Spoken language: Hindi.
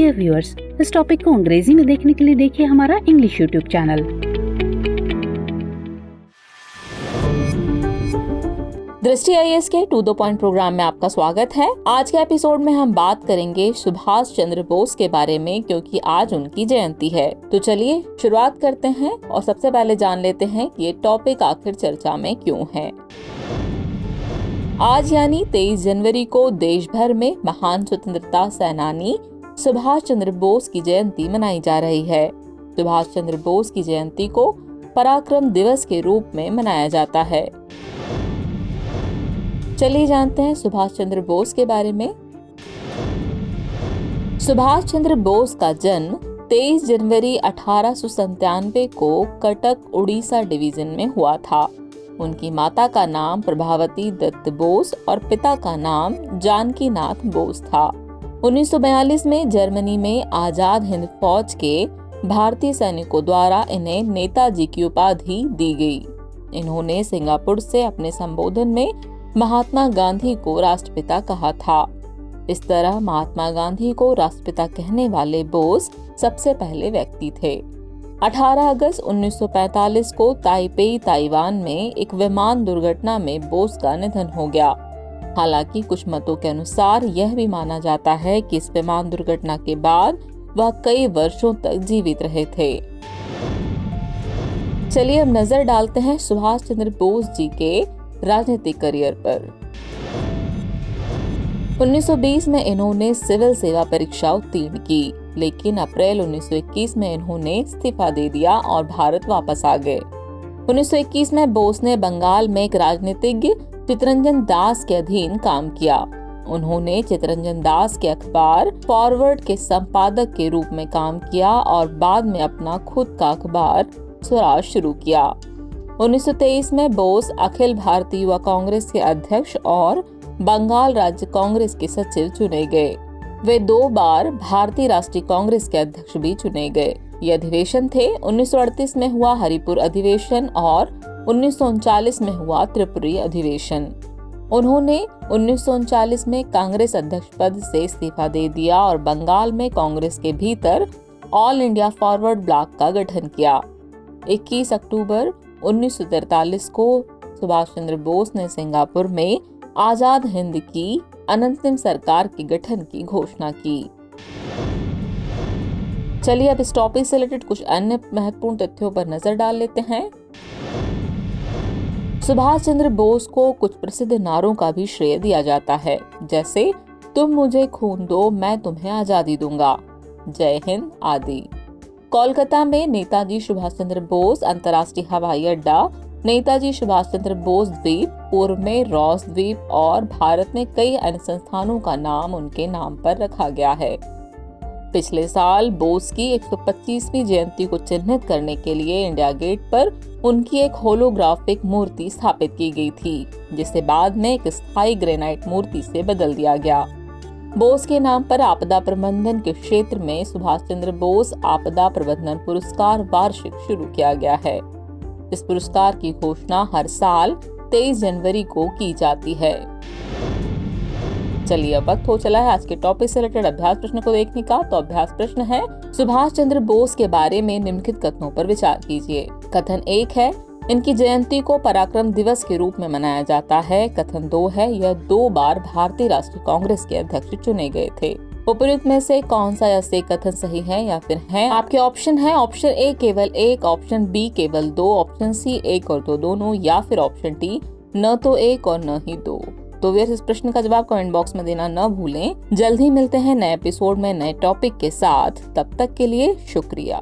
डियर व्यूअर्स, इस टॉपिक को अंग्रेजी में देखने के लिए देखिए हमारा इंग्लिश यूट्यूब चैनल। दृष्टि आईएएस के टू द पॉइंट प्रोग्राम में आपका स्वागत है। आज के एपिसोड में हम बात करेंगे सुभाष चंद्र बोस के बारे में, क्योंकि आज उनकी जयंती है। तो चलिए शुरुआत करते हैं और सबसे पहले जान लेते हैं कि ये टॉपिक आखिर चर्चा में क्यों है। आज यानी 23 जनवरी को देश भर में महान स्वतंत्रता सेनानी सुभाष चंद्र बोस की जयंती मनाई जा रही है। सुभाष चंद्र बोस की जयंती को पराक्रम दिवस के रूप में मनाया जाता है। चलिए जानते हैं सुभाष चंद्र बोस के बारे में। सुभाष चंद्र बोस का जन्म 23 जनवरी 1897 को कटक उड़ीसा डिवीजन में हुआ था। उनकी माता का नाम प्रभावती दत्त बोस और पिता का नाम जानकी नाथ बोस था। 1942 में जर्मनी में आजाद हिंद फौज के भारतीय सैनिकों द्वारा इन्हें नेताजी की उपाधि दी गई। इन्होंने सिंगापुर से अपने संबोधन में महात्मा गांधी को राष्ट्रपिता कहा था। इस तरह महात्मा गांधी को राष्ट्रपिता कहने वाले बोस सबसे पहले व्यक्ति थे। 18 अगस्त 1945 को ताइपेई ताइवान में एक विमान दुर्घटना में बोस का निधन हो गया। हालांकि कुछ मतों के अनुसार यह भी माना जाता है कि इस विमान दुर्घटना के बाद वह कई वर्षों तक जीवित रहे थे। चलिए अब नजर डालते हैं सुभाष चंद्र बोस जी के राजनीतिक करियर पर। 1920 में इन्होंने सिविल सेवा परीक्षा उत्तीर्ण की, लेकिन अप्रैल 1921 में इन्होंने इस्तीफा दे दिया और भारत वापस आ गए। 1921 में बोस ने बंगाल में एक राजनीतिज्ञ चितरंजन दास के अधीन काम किया। उन्होंने चितरंजन दास के अखबार फॉरवर्ड के संपादक के रूप में काम किया और बाद में अपना खुद का अखबार स्वराज शुरू किया। 1923 में बोस अखिल भारतीय युवा कांग्रेस के अध्यक्ष और बंगाल राज्य कांग्रेस के सचिव चुने गए। वे 2 बार भारतीय राष्ट्रीय कांग्रेस के अध्यक्ष भी चुने गए। ये अधिवेशन थे 1938 में हुआ हरिपुर अधिवेशन और 1939 में हुआ त्रिपुरी अधिवेशन। उन्होंने 1939 में कांग्रेस अध्यक्ष पद से इस्तीफा दे दिया और बंगाल में कांग्रेस के भीतर ऑल इंडिया फॉरवर्ड ब्लॉक का गठन किया। 21 अक्टूबर 1943 को सुभाष चंद्र बोस ने सिंगापुर में आजाद हिंद की अनंतिम सरकार के गठन की घोषणा की। चलिए अब इस टॉपिक से रिलेटेड कुछ अन्य महत्वपूर्ण तथ्यों पर नजर डाल लेते हैं। सुभाष चंद्र बोस को कुछ प्रसिद्ध नारों का भी श्रेय दिया जाता है, जैसे तुम मुझे खून दो मैं तुम्हें आजादी दूंगा, जय हिंद आदि। कोलकाता में नेताजी सुभाष चंद्र बोस अंतर्राष्ट्रीय हवाई अड्डा, नेताजी सुभाष चंद्र बोस द्वीप, पूर्व में रॉस द्वीप और भारत में कई अन्य संस्थानों का नाम उनके नाम पर रखा गया है। पिछले साल बोस की 125वीं जयंती को चिन्हित करने के लिए इंडिया गेट पर उनकी एक होलोग्राफिक मूर्ति स्थापित की गई थी, जिसे बाद में एक स्थायी ग्रेनाइट मूर्ति से बदल दिया गया। बोस के नाम पर आपदा प्रबंधन के क्षेत्र में सुभाष चंद्र बोस आपदा प्रबंधन पुरस्कार वार्षिक शुरू किया गया है। इस पुरस्कार की घोषणा हर साल 23 जनवरी को की जाती है। चलिए अब वक्त हो चला है आज के टॉपिक से रिलेटेड अभ्यास प्रश्न को देखने का। तो अभ्यास प्रश्न है, सुभाष चंद्र बोस के बारे में निम्नलिखित कथनों पर विचार कीजिए। कथन 1 है, इनकी जयंती को पराक्रम दिवस के रूप में मनाया जाता है। कथन 2 है, यह 2 बार भारतीय राष्ट्रीय कांग्रेस के अध्यक्ष चुने गए थे। उपयुक्त में से कौन सा या से कथन सही है या फिर है? आपके ऑप्शन है ऑप्शन ए केवल 1, ऑप्शन बी केवल 2, ऑप्शन सी 1 और 2 दोनों, या फिर ऑप्शन डी न तो 1 और न ही 2। तो व्यूअर्स, इस प्रश्न का जवाब कमेंट बॉक्स में देना न भूलें। जल्द ही मिलते हैं नए एपिसोड में नए टॉपिक के साथ। तब तक के लिए शुक्रिया।